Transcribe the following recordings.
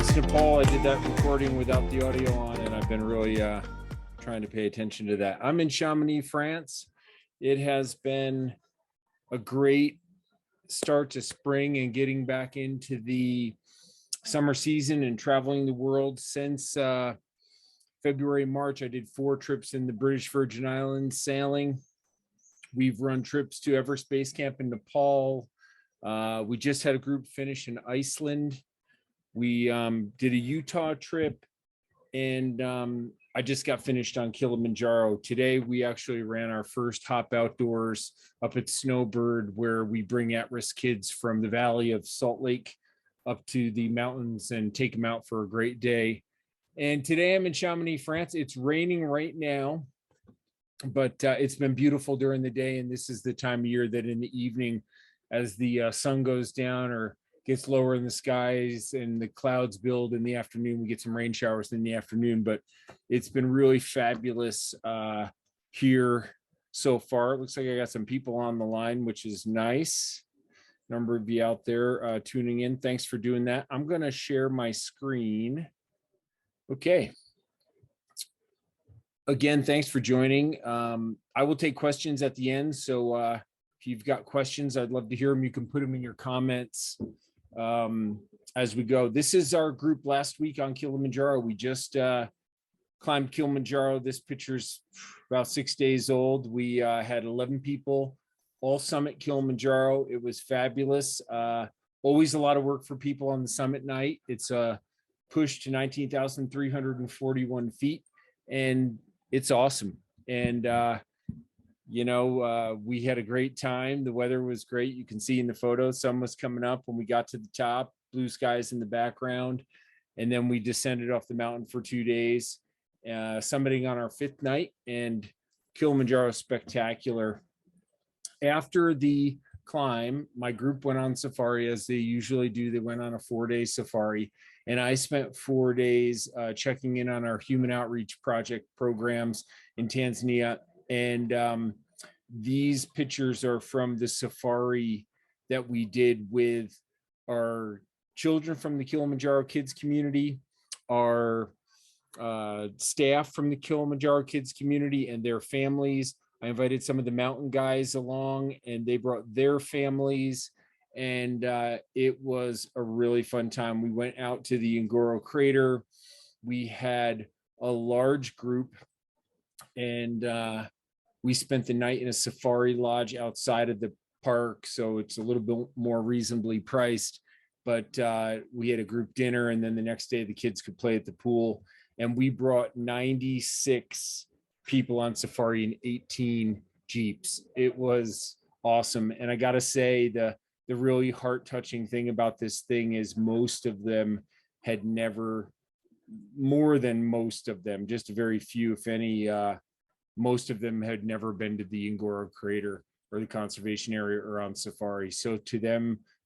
since Nepal. I did that recording without the audio on, and I've been really trying to pay attention to that. I'm in Chamonix, France. It has been a great start to spring and getting back into the summer season and traveling the world. Since February, March, I did 4 trips in the British Virgin Islands sailing. We've run trips to Everest Base Camp in Nepal. We just had a group finish in Iceland. We did a Utah trip, and I just got finished on Kilimanjaro. Today, we actually ran our first Hop Outdoors up at Snowbird, where we bring at-risk kids from the Valley of Salt Lake up to the mountains and take them out for a great day. And today I'm in Chamonix, France. It's raining right now, but it's been beautiful during the day. And this is the time of year that in the evening, as the sun goes down or gets lower in the skies and the clouds build in the afternoon, we get some rain showers in the afternoon. But it's been really fabulous here so far. It looks like I got some people on the line, which is nice. Number of you out there tuning in. Thanks for doing that. I'm going to share my screen. Okay. Again, thanks for joining. I will take questions at the end. So if you've got questions, I'd love to hear them. You can put them in your comments as we go. This is our group last week on Kilimanjaro. We just climbed Kilimanjaro. This picture's about 6 days old. We had 11 people, all summit Kilimanjaro. It was fabulous. Always a lot of work for people on the summit night. It's a push to 19,341 feet, and it's awesome. And we had a great time. The weather was great. You can see in the photo, sun was coming up when we got to the top, blue skies in the background. And then we descended off the mountain for 2 days, summiting on our 5th night, and Kilimanjaro spectacular. After the climb, my group went on safari as they usually do. They went on a 4-day safari, and I spent 4 days checking in on our human outreach project programs in Tanzania. And these pictures are from the safari that we did with our children from the Kilimanjaro Kids community, our staff from the Kilimanjaro Kids community and their families. I invited some of the mountain guys along, and they brought their families, and it was a really fun time. We went out to the Ngoro crater. We had a large group, and we spent the night in a safari lodge outside of the park, so it's a little bit more reasonably priced. But we had a group dinner, and then the next day the kids could play at the pool. And we brought 96 people on safari in 18 Jeeps. It was awesome. And I got to say, the really heart-touching thing about this thing is most of them had never, more than most of them, just a very few, if any, most of them had never been to the Ngoro crater or the conservation area or on safari. So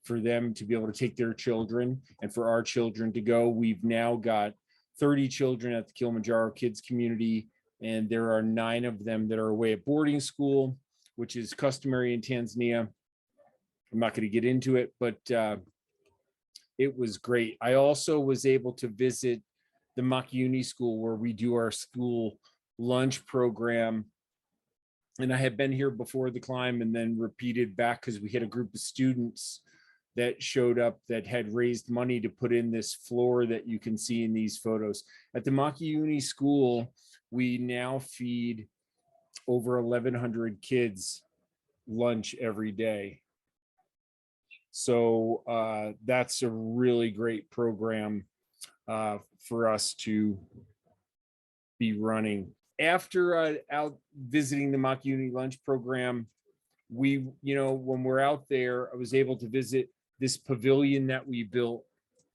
for them to be able to take their children and for our children to go, we've now got 30 children at the Kilimanjaro Kids community, and there are 9 of them that are away at boarding school, which is customary in Tanzania. I'm not going to get into it, but it was great. I also was able to visit the Makuyuni school where we do our school lunch program. And I had been here before the climb and then repeated back because we had a group of students that showed up that had raised money to put in this floor that you can see in these photos. At the Makuyuni school, we now feed over 1,100 kids lunch every day. So that's a really great program for us to be running. After out visiting the Makuyuni lunch program, when we're out there, I was able to visit this pavilion that we built.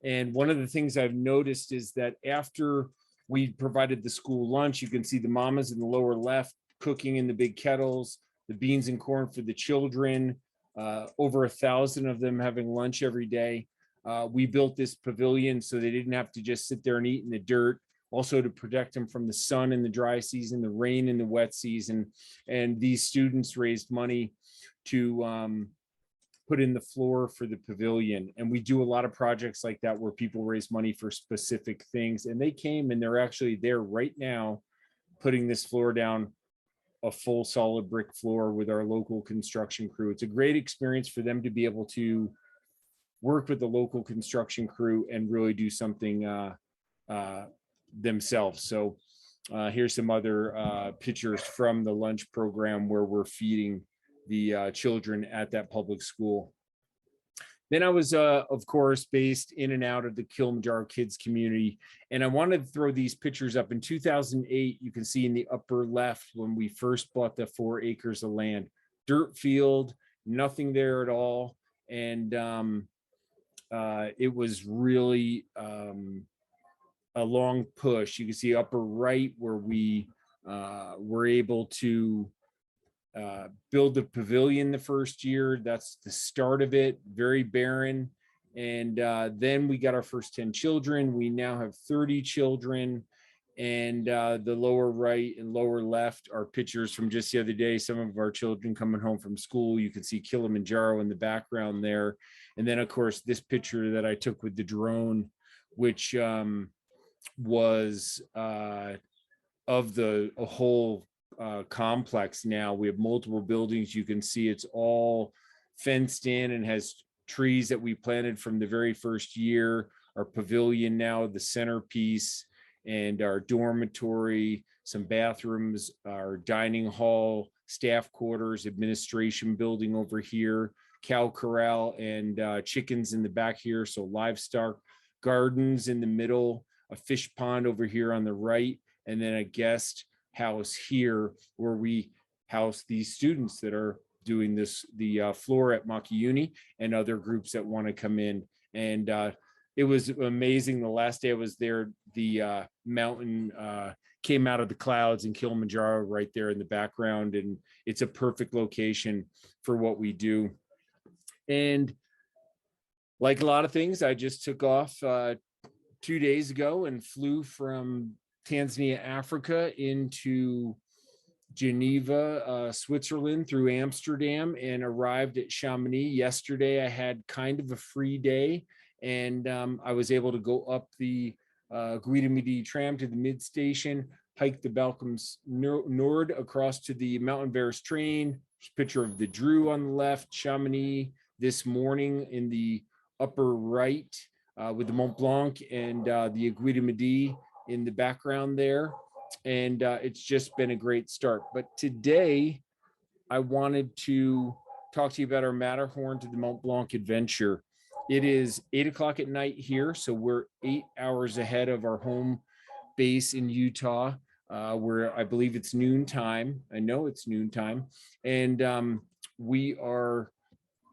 And one of the things I've noticed is that after we provided the school lunch, you can see the mamas in the lower left cooking in the big kettles, the beans and corn for the children, over 1,000 of them having lunch every day. We built this pavilion so they didn't have to just sit there and eat in the dirt, also to protect them from the sun in the dry season, the rain in the wet season. And these students raised money to put in the floor for the pavilion. And we do a lot of projects like that where people raise money for specific things. And they came and they're actually there right now putting this floor down, a full solid brick floor with our local construction crew. It's a great experience for them to be able to work with the local construction crew and really do something themselves. So here's some other pictures from the lunch program where we're feeding the children at that public school. Then I was, of course, based in and out of the Kilimanjaro kids community. And I wanted to throw these pictures up. In 2008, you can see in the upper left when we first bought the 4 acres of land, dirt field, nothing there at all. And it was really a long push. You can see upper right where we were able to build the pavilion the first year. That's the start of it, very barren. And then we got our first 10 children. We now have 30 children. And the lower right and lower left are pictures from just the other day. Some of our children coming home from school. You can see Kilimanjaro in the background there. And then, of course, this picture that I took with the drone, which was of a whole complex. Now we have multiple buildings. You can see it's all fenced in and has trees that we planted from the very first year. Our pavilion now, the centerpiece, and our dormitory, some bathrooms, our dining hall, staff quarters, administration building over here, cow corral and chickens in the back here. So livestock, gardens in the middle, a fish pond over here on the right, and then a guest house here where we house these students that are doing the floor at Uni and other groups that want to come in. And it was amazing. The last day I was there, the mountain came out of the clouds in Kilimanjaro right there in the background. And it's a perfect location for what we do. And like a lot of things, I just took off 2 days ago and flew from Tanzania, Africa into Geneva, Switzerland through Amsterdam and arrived at Chamonix. Yesterday, I had kind of a free day and I was able to go up the Guida Midi tram to the mid station, hike the Balkans Nord across to the Mountain Bears train. Picture of the Drew on the left, Chamonix this morning in the upper right with the Mont Blanc and the Guida Midi in the background there. And it's just been a great start. But today I wanted to talk to you about our Matterhorn to the Mont Blanc adventure. It is 8 o'clock at night here. So we're 8 hours ahead of our home base in Utah, where I believe it's noontime. I know it's noontime. And we are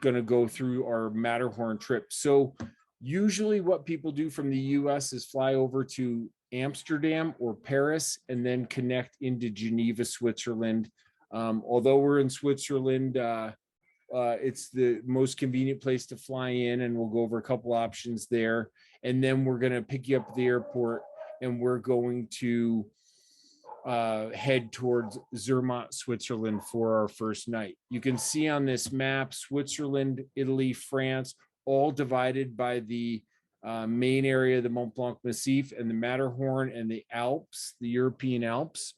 going to go through our Matterhorn trip. So usually what people do from the US is fly over to Amsterdam or Paris and then connect into Geneva, Switzerland. Although we're in Switzerland, it's the most convenient place to fly in, and we'll go over a couple options there. And then we're going to pick you up at the airport and we're going to head towards Zermatt, Switzerland for our first night. You can see on this map, Switzerland, Italy, France, all divided by the main area, the Mont Blanc Massif and the Matterhorn and the Alps, the European Alps.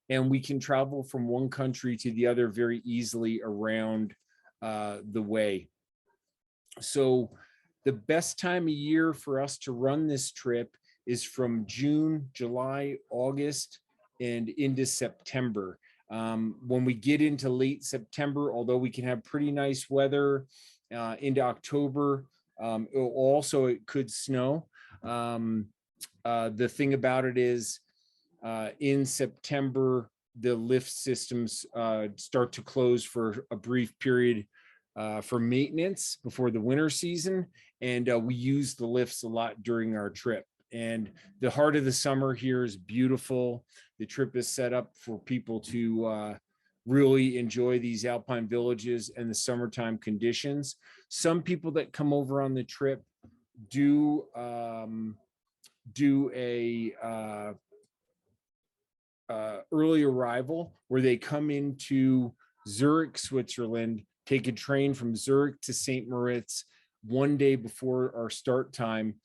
And we can travel from one country to the other very easily around the way. So the best time of year for us to run this trip is from June, July, August, and into September. When we get into late September, although we can have pretty nice weather into October, also it could snow. The thing about it is in September, the lift systems start to close for a brief period for maintenance before the winter season. And we use the lifts a lot during our trip. And the heart of the summer here is beautiful. The trip is set up for people to really enjoy these alpine villages and the summertime conditions. Some people that come over on the trip do a early arrival where they come into Zurich, Switzerland, take a train from Zurich to St. Moritz one day before our start time.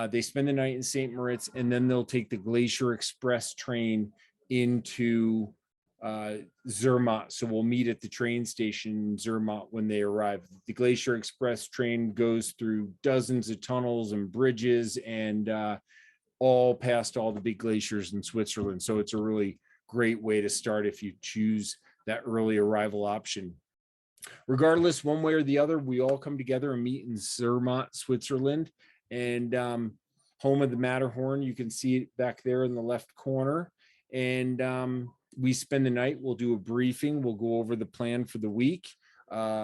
They spend the night in St. Moritz, and then they'll take the Glacier Express train into Zermatt. So we'll meet at the train station in Zermatt when they arrive. The Glacier Express train goes through dozens of tunnels and bridges, and all past all the big glaciers in Switzerland. So it's a really great way to start if you choose that early arrival option. Regardless, one way or the other, we all come together and meet in Zermatt, Switzerland, and home of the Matterhorn. You can see it back there in the left corner. And we spend the night. We'll do a briefing. We'll go over the plan for the week.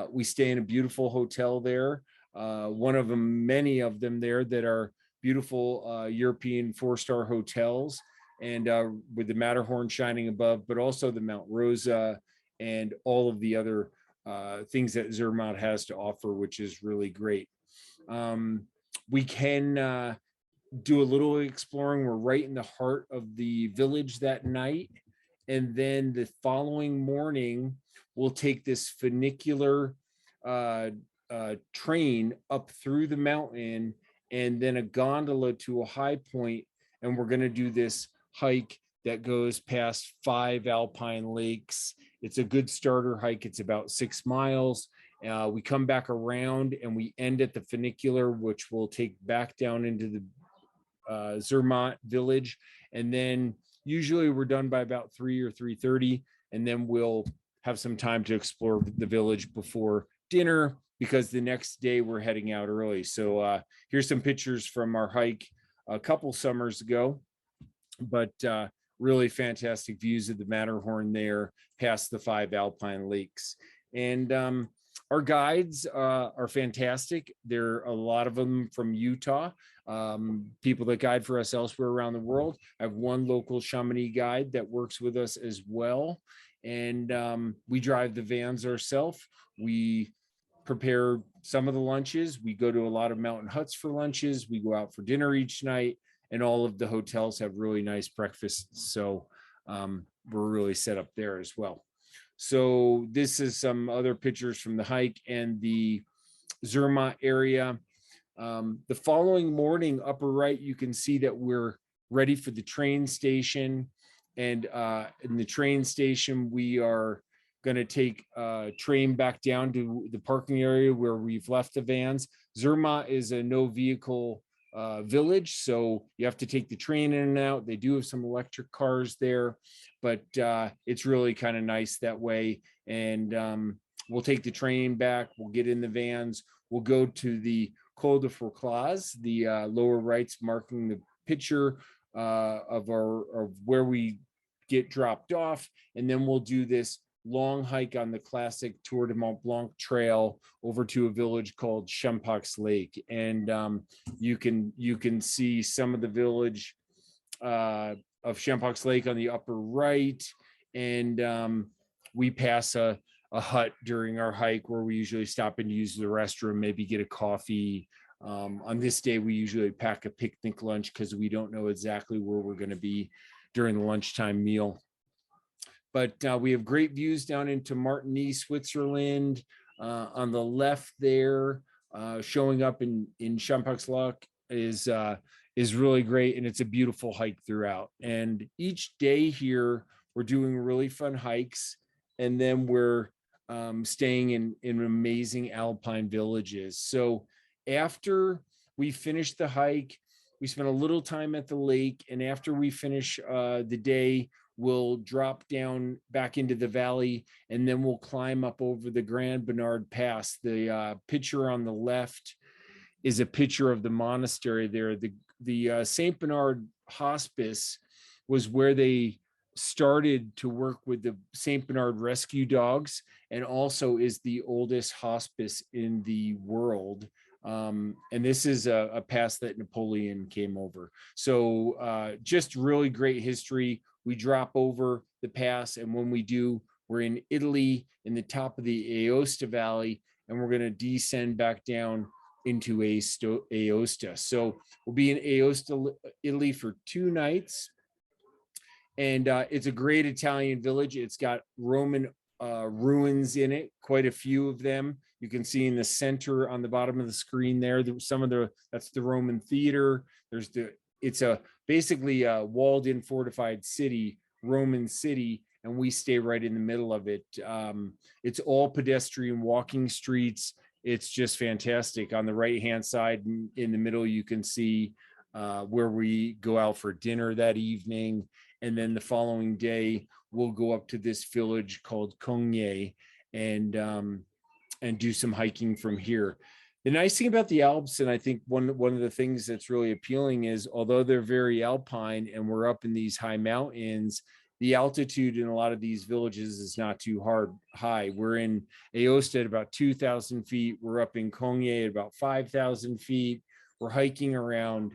We stay in a beautiful hotel there. One of them, many of them there that are beautiful European 4-star hotels, and with the Matterhorn shining above, but also the Mount Rosa and all of the other things that Zermatt has to offer, which is really great. We can do a little exploring. We're right in the heart of the village that night. And then the following morning, we'll take this funicular train up through the mountain, and then a gondola to a high point. And we're going to do this hike that goes past 5 alpine lakes. It's a good starter hike. It's about 6 miles. We come back around and we end at the funicular, which will take back down into the Zermatt village. And then usually we're done by about 3 or 3:30. And then we'll have some time to explore the village before dinner, because the next day we're heading out early. So here's some pictures from our hike a couple summers ago, but really fantastic views of the Matterhorn there past the 5 alpine lakes. And our guides are fantastic. There are a lot of them from Utah, people that guide for us elsewhere around the world. I have one local Chamonix guide that works with us as well. And we drive the vans ourselves. We prepare some of the lunches. We go to a lot of mountain huts for lunches. We go out for dinner each night, and all of the hotels have really nice breakfasts. So we're really set up there as well. So this is some other pictures from the hike and the Zermatt area. The following morning, upper right, you can see that we're ready for the train station. And in the train station, we are going to take a train back down to the parking area where we've left the vans. Zermatt is a no vehicle village, so you have to take the train in and out. They do have some electric cars there, but it's really kind of nice that way. And we'll take the train back. We'll get in the vans. We'll go to the Col de Forclaz, the lower right's marking the picture of where we get dropped off, and then we'll do this long hike on the classic Tour de Mont Blanc trail over to a village called Chamonix Lake. And you can see some of the village of Chamonix Lake on the upper right. And we pass a hut during our hike where we usually stop and use the restroom, maybe get a coffee. On this day, we usually pack a picnic lunch because we don't know exactly where we're going to be during the lunchtime meal. But we have great views down into Martigny, Switzerland. On the left there, showing up in Chamonix Lake is really great, and it's a beautiful hike throughout. And each day here, we're doing really fun hikes, and then we're staying in amazing alpine villages. So after we finish the hike, we spend a little time at the lake, and after we finish the day, we'll drop down back into the valley, and then we'll climb up over the Grand Bernard Pass. The picture on the left is a picture of the monastery there. The St. Bernard Hospice was where they started to work with the St. Bernard rescue dogs, and also is the oldest hospice in the world. And this is a pass that Napoleon came over. So just really great history. We drop over the pass, and when we do, we're in Italy, in the top of the Aosta Valley, and we're going to descend back down into Aosta. So we'll be in Aosta, Italy for 2 nights. And it's a great Italian village. It's got Roman ruins in it, quite a few of them. You can see in the center on the bottom of the screen there, that's the Roman theater. It's basically a walled in fortified city, Roman city, and we stay right in the middle of it. It's all pedestrian walking streets. It's just fantastic. On the right-hand side in the middle, you can see where we go out for dinner that evening. And then the following day, we'll go up to this village called Courmayeur and do some hiking from here. The nice thing about the Alps, and I think one of the things that's really appealing is, although they're very alpine and we're up in these high mountains, the altitude in a lot of these villages is not too high. We're in Aosta at about 2,000 feet. We're up in Courmayeur at about 5,000 feet. We're hiking around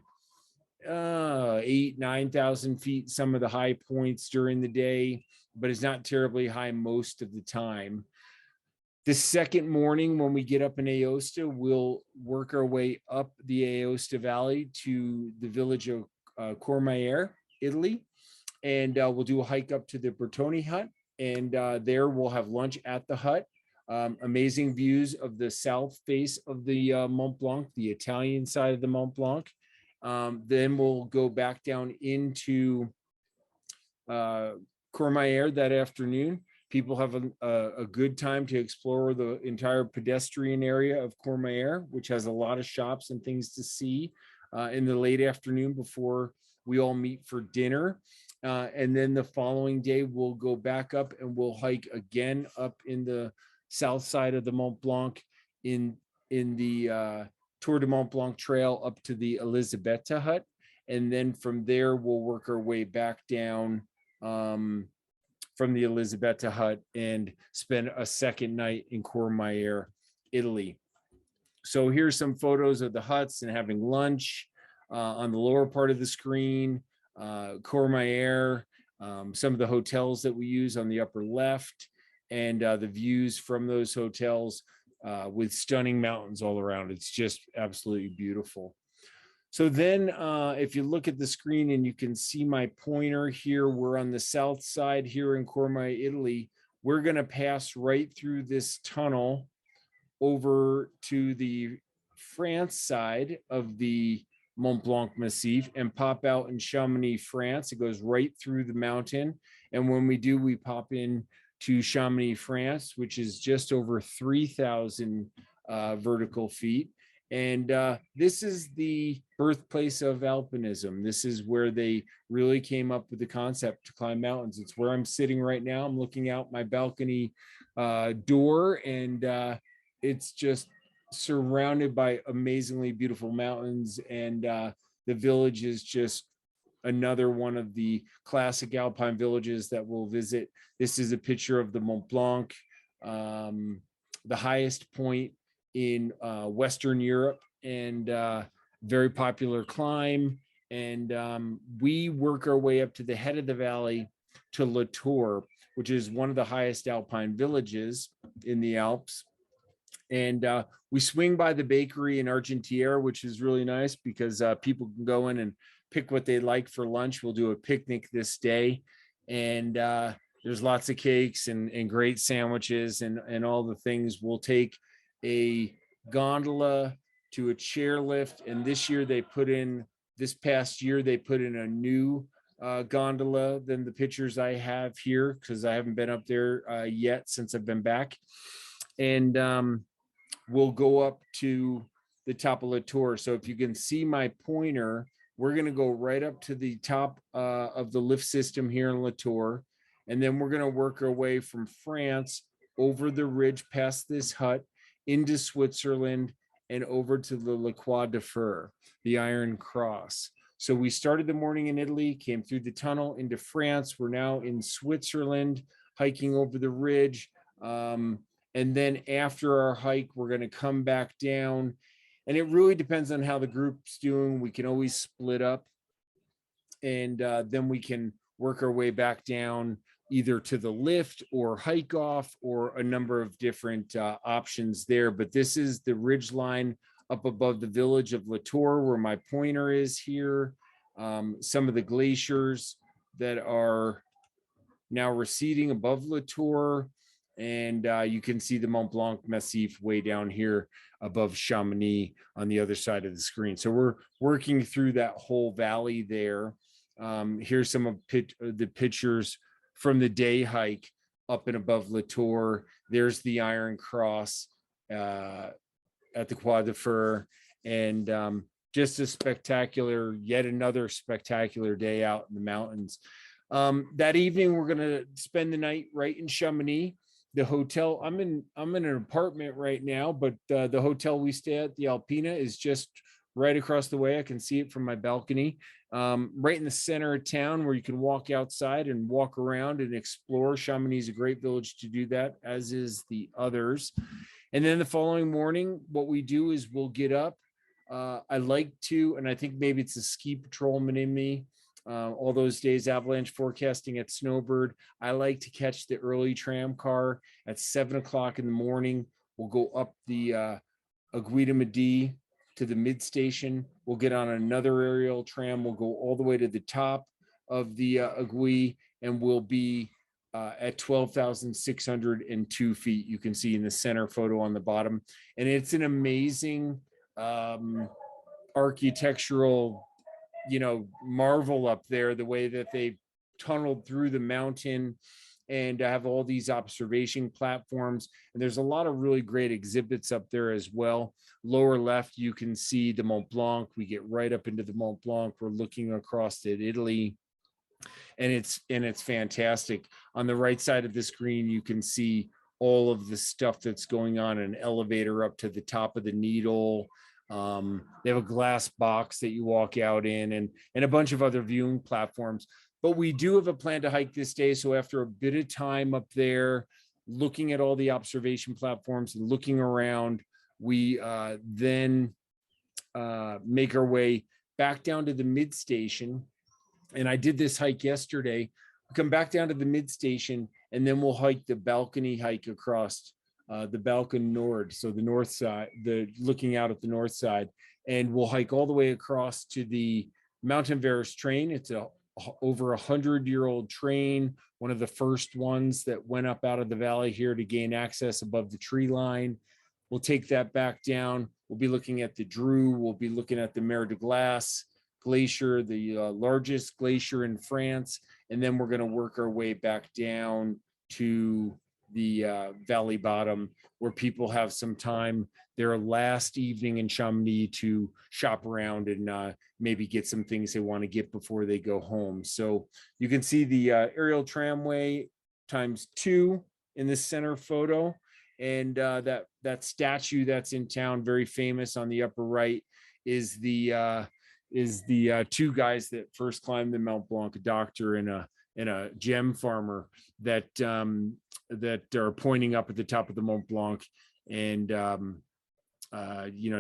8,000-9,000 feet, some of the high points during the day, but it's not terribly high most of the time. The second morning, when we get up in Aosta, we'll work our way up the Aosta Valley to the village of Courmayeur, Italy, and we'll do a hike up to the Bertoni hut, and there we'll have lunch at the hut. Amazing views of the south face of the Mont Blanc, the Italian side of the Mont Blanc. Then we'll go back down into Courmayeur that afternoon. People have a good time to explore the entire pedestrian area of Courmayeur, which has a lot of shops and things to see in the late afternoon before we all meet for dinner. And then the following day, we'll go back up and we'll hike again up in the south side of the Mont Blanc in the Tour de Mont Blanc trail up to the Elisabetta hut. And then from there, we'll work our way back down from the Elisabetta hut and spend a second night in Courmayeur, Italy. So here's some photos of the huts and having lunch on the lower part of the screen. Courmayeur, some of the hotels that we use on the upper left, and the views from those hotels with stunning mountains all around. It's just absolutely beautiful. So then if you look at the screen and you can see my pointer here, we're on the south side here in Courmayeur, Italy. We're going to pass right through this tunnel over to the France side of the Mont Blanc Massif and pop out in Chamonix, France. It goes right through the mountain. And when we do, we pop in to Chamonix, France, which is just over 3,000 vertical feet. And this is the birthplace of alpinism. This is where they really came up with the concept to climb mountains. It's where I'm sitting right now. I'm looking out my balcony door, and it's just surrounded by amazingly beautiful mountains. And the village is just another one of the classic alpine villages that we'll visit. This is a picture of the Mont Blanc, the highest point in Western Europe, and very popular climb. And we work our way up to the head of the valley to La Tour, which is one of the highest alpine villages in the Alps. And we swing by the bakery in Argentière, which is really nice because people can go in and pick what they like for lunch. We'll do a picnic this day, and there's lots of cakes and great sandwiches and all the things. We'll take a gondola to a chairlift, and this past year they put in a new gondola than the pictures I have here, because I haven't been up there yet since I've been back. And we'll go up to the top of La Tour. So if you can see my pointer, we're going to go right up to the top of the lift system here in La Tour, and then we're going to work our way from France over the ridge past this hut into Switzerland and over to the La Croix de Fer, the Iron Cross. So we started the morning in Italy, came through the tunnel into France. We're now in Switzerland, hiking over the ridge. And then after our hike, we're going to come back down. And it really depends on how the group's doing. We can always split up, and then we can work our way back down either to the lift or hike off, or a number of different options there. But this is the ridge line up above the village of La Tour, where my pointer is here. Some of the glaciers that are now receding above La Tour. And you can see the Mont Blanc Massif way down here above Chamonix on the other side of the screen. So we're working through that whole valley there. Here's some of the pictures from the day hike up and above La Tour. There's the Iron Cross at the Croix de Fer, and just a spectacular, yet another spectacular day out in the mountains. That evening, we're going to spend the night right in Chamonix. The hotel, I'm in an apartment right now, but the hotel we stay at, the Alpina, is just right across the way. I can see it from my balcony, right in the center of town, where you can walk outside and walk around and explore. Chamonix is a great village to do that, as is the others. And then the following morning, what we do is we'll get up. I like to, and I think maybe it's a ski patrolman in me, all those days avalanche forecasting at Snowbird, I like to catch the early tram car at 7 o'clock in the morning. We'll go up the Aiguille de Midi to the mid station. We'll get on another aerial tram. We'll go all the way to the top of the Aiguille, and we'll be at 12,602 feet. You can see in the center photo on the bottom, and it's an amazing architectural, marvel up there, the way that they tunneled through the mountain and have all these observation platforms. And there's a lot of really great exhibits up there as well. Lower left, you can see the Mont Blanc. We get right up into the Mont Blanc. We're looking across at Italy, and it's fantastic. On the right side of the screen, you can see all of the stuff that's going on, an elevator up to the top of the Needle. They have a glass box that you walk out in, and a bunch of other viewing platforms. But we do have a plan to hike this day. So after a bit of time up there, looking at all the observation platforms and looking around, we then make our way back down to the mid station. And I did this hike yesterday. We come back down to the mid station, and then we'll hike the balcony hike across the Balkan Nord, so the north side, looking out at the north side, and we'll hike all the way across to the Mountain-Verus train. It's a over 100-year-old train, one of the first ones that went up out of the valley here to gain access above the tree line. We'll take that back down. We'll be looking at the Dreux. We'll be looking at the Mer de Glace glacier, the largest glacier in France, and then we're going to work our way back down to the valley bottom, where people have some time their last evening in Chamonix to shop around and maybe get some things they want to get before they go home. So you can see the aerial tramway ×2 in the center photo, and that statue that's in town, very famous on the upper right, is the two guys that first climbed the Mont Blanc, a doctor and a gem farmer that are pointing up at the top of the Mont Blanc. And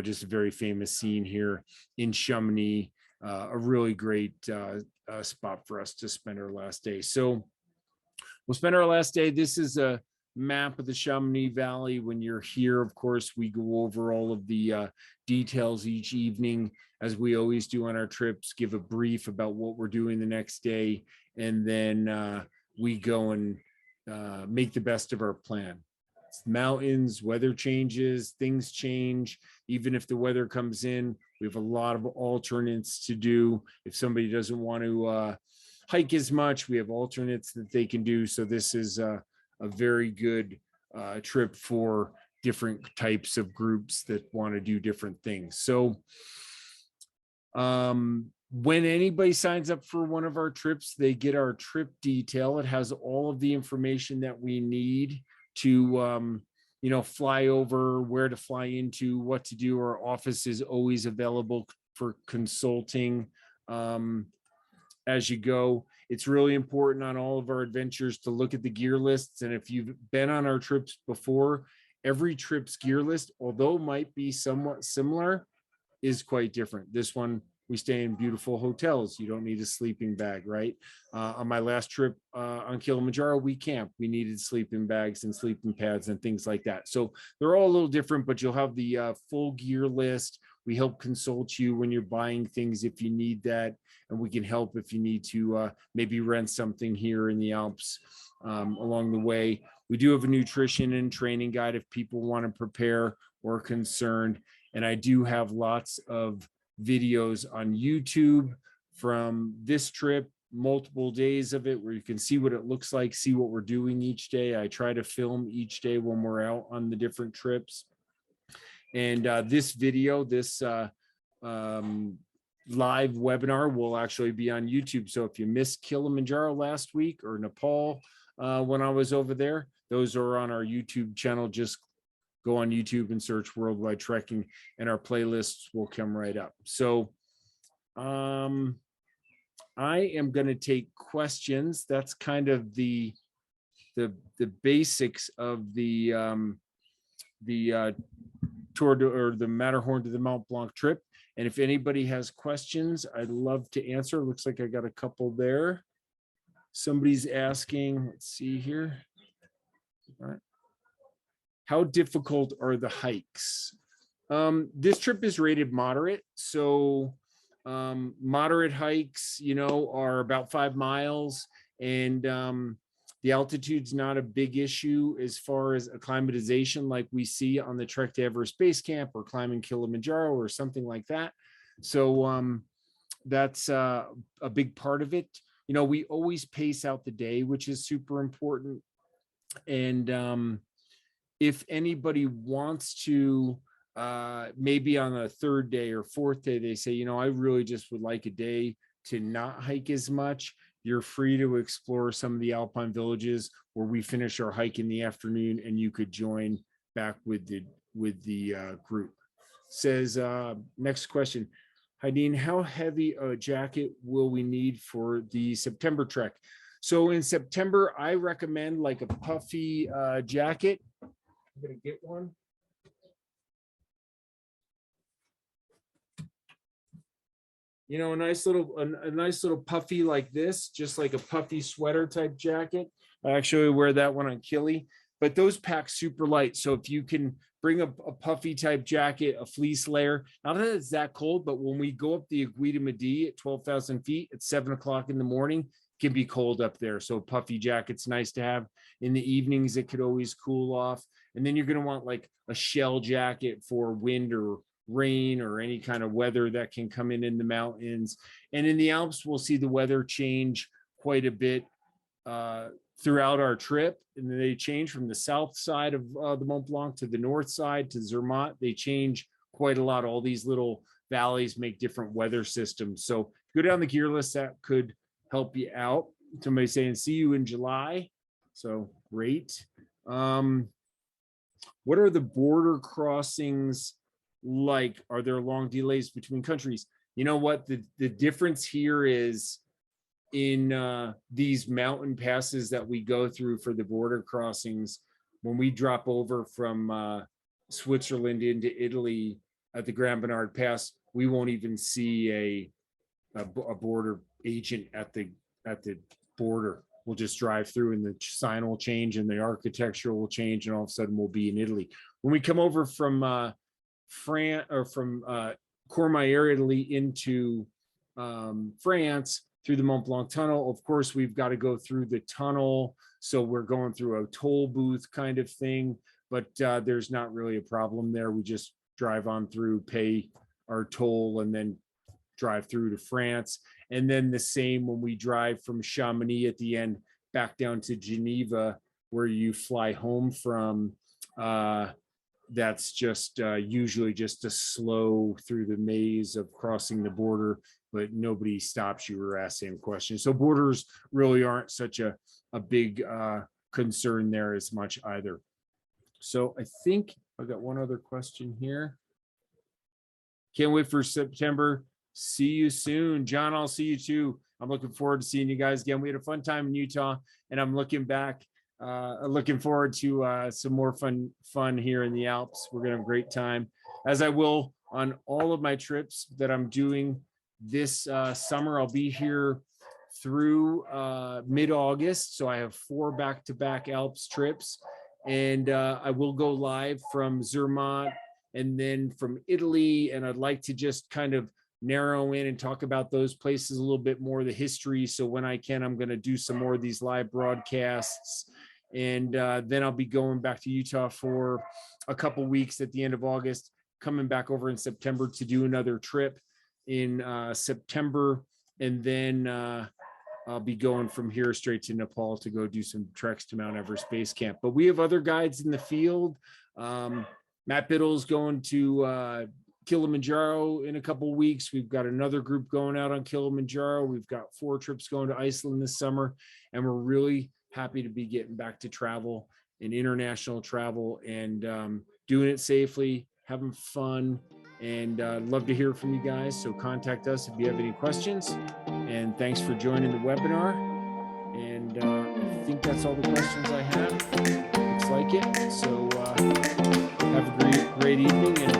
just a very famous scene here in Chamonix, a really great spot for us to spend our last day. So we'll spend our last day. This is a map of the Chamonix Valley. When you're here, of course, we go over all of the details each evening, as we always do on our trips, give a brief about what we're doing the next day, and then we go and make the best of our plan. It's mountains, weather changes, things change. Even if the weather comes in, we have a lot of alternates to do. If somebody doesn't want to hike as much, we have alternates that they can do. So this is a very good trip for different types of groups that want to do different things. So when anybody signs up for one of our trips, they get our trip detail. It has all of the information that we need to fly over, where to fly into, what to do. Our office is always available for consulting as you go. It's really important on all of our adventures to look at the gear lists. And if you've been on our trips before, every trip's gear list, although might be somewhat similar, is quite different. This one, we stay in beautiful hotels. You don't need a sleeping bag, right? On my last trip on Kilimanjaro, we camped. We needed sleeping bags and sleeping pads and things like that. So they're all a little different, but you'll have the full gear list. We help consult you when you're buying things if you need that, and we can help if you need to maybe rent something here in the Alps along the way. We do have a nutrition and training guide if people want to prepare or are concerned. And I do have lots of videos on YouTube from this trip, multiple days of it, where you can see what it looks like, see what we're doing each day. I try to film each day when we're out on the different trips. And this video, this live webinar will actually be on YouTube. So if you missed Kilimanjaro last week or Nepal when I was over there, those are on our YouTube channel. Just go on YouTube and search Worldwide Trekking and our playlists will come right up. So I am going to take questions. That's kind of the basics of the tour or the Matterhorn to the Mont Blanc trip. And if anybody has questions, I'd love to answer. Looks like I got a couple there. Somebody's asking, let's see here. All right. How difficult are the hikes? This trip is rated moderate. So moderate hikes, are about 5 miles, and the altitude's not a big issue as far as acclimatization like we see on the Trek to Everest Base Camp or climbing Kilimanjaro or something like that. So that's a big part of it. We always pace out the day, which is super important. And if anybody wants to, maybe on a 3rd day or 4th day, they say, I really just would like a day to not hike as much. You're free to explore some of the alpine villages where we finish our hike in the afternoon, and you could join back with the group. Says next question, Heidine, how heavy a jacket will we need for the September trek? So in September, I recommend like a puffy jacket. I'm gonna get one. A nice little puffy like this, just like a puffy sweater type jacket. I actually wear that one on Kili, but those pack super light. So if you can bring a puffy type jacket, a fleece layer, not that it's that cold, but when we go up the Aguida Madi at 12,000 feet at 7 o'clock in the morning, it can be cold up there. So puffy jacket's nice to have. In the evenings, it could always cool off. And then you're going to want like a shell jacket for wind or rain or any kind of weather that can come in the mountains. And in the Alps, we'll see the weather change quite a bit throughout our trip. And they change from the south side of the Mont Blanc to the north side to Zermatt. They change quite a lot. All these little valleys make different weather systems. So go down the gear list, that could help you out. Somebody saying, see you in July. So great. What are the border crossings like? Are there long delays between countries? You know what? The difference here is in these mountain passes that we go through for the border crossings. When we drop over from Switzerland into Italy at the Grand Bernard Pass, we won't even see a border agent at the border. We'll just drive through, and the sign will change, and the architecture will change, and all of a sudden we'll be in Italy. When we come over from France or from Courmayeur, Italy into France through the Mont Blanc tunnel, of course we've got to go through the tunnel, so we're going through a toll booth kind of thing, but there's not really a problem there. We just drive on through, pay our toll, and then drive through to France. And then the same when we drive from Chamonix at the end back down to Geneva, where you fly home from. That's just usually just a slow through the maze of crossing the border, but nobody stops you or asks any questions. So borders really aren't such a big concern there as much either. So I think I got one other question here. Can't wait for September. See you soon. John, I'll see you too. I'm looking forward to seeing you guys again. We had a fun time in Utah, and I'm looking forward to some more fun here in the Alps. We're gonna have a great time, as I will on all of my trips that I'm doing this summer. I'll be here through mid-August, so I have 4 back-to-back Alps trips, and I will go live from Zermatt and then from Italy, and I'd like to just kind of narrow in and talk about those places a little bit more, the history. So when I can, I'm going to do some more of these live broadcasts And then I'll be going back to Utah for a couple weeks at the end of August, coming back over in September to do another trip in September. And then I'll be going from here straight to Nepal to go do some treks to Mount Everest Base Camp. But we have other guides in the field. Matt Biddle's going to Kilimanjaro in a couple of weeks. We've got another group going out on Kilimanjaro. We've got 4 trips going to Iceland this summer, and we're really happy to be getting back to travel and international travel and doing it safely, having fun, and love to hear from you guys. So contact us if you have any questions. And thanks for joining the webinar. And I think that's all the questions I have. Looks like it. So have a great evening. And